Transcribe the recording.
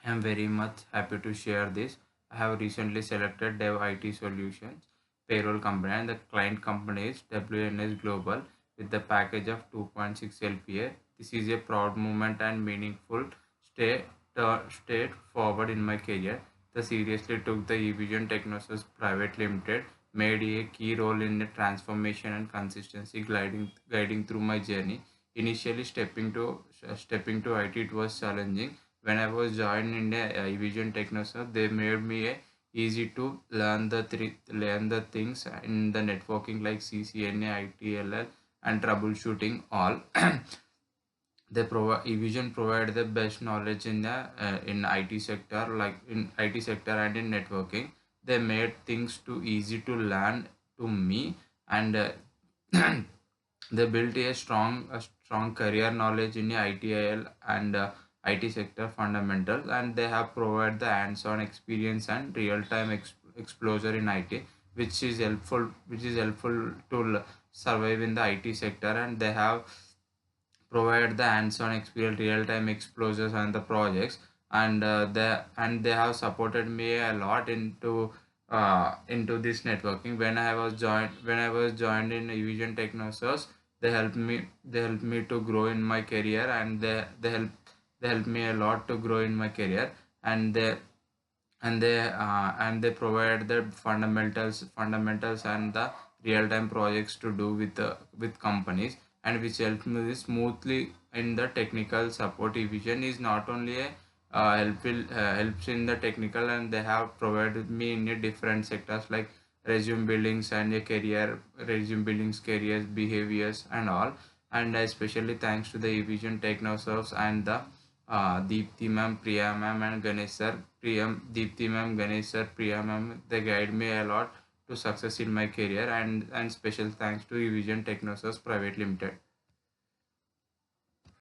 I am very much happy to share this. I have recently selected DevIT Solutions payroll company, and the client company is WNS Global with the package of 2.6 LPA. This is a proud moment and meaningful stay, step forward in my career. The seriously took the Evision Technoserve Pvt Ltd, made a key role in the transformation and consistency guiding through my journey. Initially stepping to IT, it was challenging. When I was joined in the Evision Technoserve, they made me easy to learn the things in the networking like CCNA, ITLL, and troubleshooting all. They provide Evision provide the best knowledge in IT sector, like in IT sector and in networking. They made things too easy to learn to me, and they built a strong career knowledge in the ITIL and IT sector fundamentals, and they have provided the hands-on experience and real-time exposure in IT, which is helpful to survive in the IT sector, and they have provide the hands-on experience, real-time exposures on the projects, and they have supported me a lot into this networking. When I was joined in Evision Technosource, they helped me to grow in my career, and they helped me a lot to grow in my career, and they provide the fundamentals and the real time projects to do with companies, and which helps me smoothly in the technical support. Division is not only a helps in the technical, and they have provided me in a different sectors like resume buildings and a career resume buildings, careers, behaviors, and all. And especially thanks to the Evision Technoserves and the Deepthi ma'am, Priya ma'am, and Ganesh sir. Deepthi ma'am, Ganesh sir, Priya ma'am, they guide me a lot to success in my career, and special thanks to Evision Technoserves Private Limited.